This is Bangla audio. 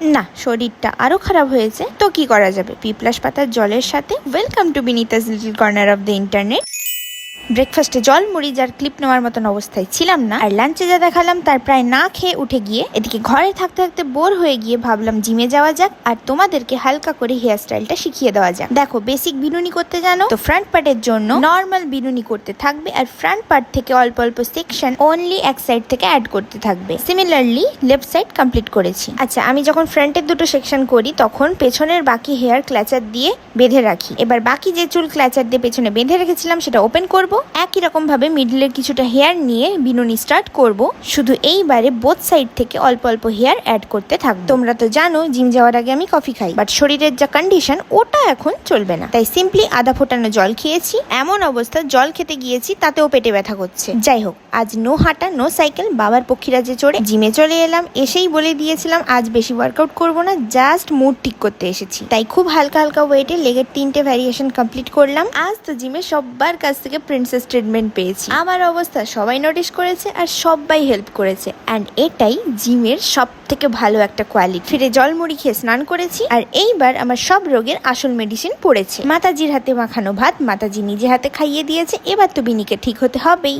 না, শরীরটা আরো খারাপ হয়েছে তো কি করা যাবে, পিপ্লাস পাতার জলের সাথে। Welcome to Binita's little corner of the internet. ব্রেকফাস্টে জল মুড়ি যার ক্লিপ নেওয়ার মতন অবস্থায় ছিলাম না, আর লাঞ্চে যা দেখালাম তার প্রায় না খেয়ে উঠে গিয়ে এদিকে ঘরে থাকতে থাকতে বোর হয়ে গিয়ে ভাবলাম জিমে যাওয়া যাক আর তোমাদেরকে হালকা করে হেয়ার স্টাইলটা শিখিয়ে দেওয়া যাক। দেখো, বেসিক বিনুনি করতে জানো তো ফ্রন্ট পার্টের জন্য নর্মাল বিনুনি করতে থাকবে, আর ফ্রন্ট পার্ট থেকে অল্প অল্প সেকশন অনলি এক সাইড থেকে অ্যাড করতে থাকবে। সিমিলারলি লেফট সাইড কমপ্লিট করেছি। আচ্ছা, আমি যখন ফ্রন্টের দুটো সেকশন করি তখন পেছনের বাকি হেয়ার ক্ল্যাচার দিয়ে বেঁধে রাখি। এবার বাকি যে চুল ক্ল্যাচার দিয়ে পেছনে বেঁধে রেখেছিলাম সেটা ওপেন করব। একই রকম ভাবে মিডলের কিছুটা হেয়ার নিয়ে বিনুনি স্টার্ট করব। শুধু এইবারে বোথ সাইড থেকে অল্প অল্প হেয়ার অ্যাড করতে থাকবো। তোমরা তো জানো জিম যাওয়ার আগে আমি কফি খাই, বাট শরীরের যা কন্ডিশন ওটা এখন চলবে না, তাই সিম্পলি আধা ফোটানো জল খেয়েছি। এমন অবস্থা জল খেতে গিয়েছি তাতেও পেটে ব্যথা করছে। যাই হোক, আজ নো হাঁটা নো সাইকেল, বাবার পক্ষীরাজে চড়ে জিমে চলে এলাম। এসেই বলে দিয়েছিলাম আজ বেশি ওয়ার্কআউট করবো না, জাস্ট মুড ঠিক করতে এসেছি। তাই খুব হালকা হালকা ওয়েটে লেগের 3টে ভ্যারিয়েশন কমপ্লিট করলাম। আজ তো জিমে সবার কাছ থেকে প্রিন্সেস ট্রিটমেন্ট পেয়েছি। আমার অবস্থা সবাই নোটিস করেছে আর সবাই হেল্প করেছে, অ্যান্ড এটাই জিমের সব থেকে ভালো একটা কোয়ালিটি। ফিরে জল মুড়ি খেয়ে স্নান করেছি, আর এইবার আমার সব রোগের আসল মেডিসিন পড়েছে। মাতাজির হাতে মাখানো ভাত মাতাজি নিজে হাতে খাইয়ে দিয়েছে, এবার তো বিনিকে ঠিক হতে হবেই।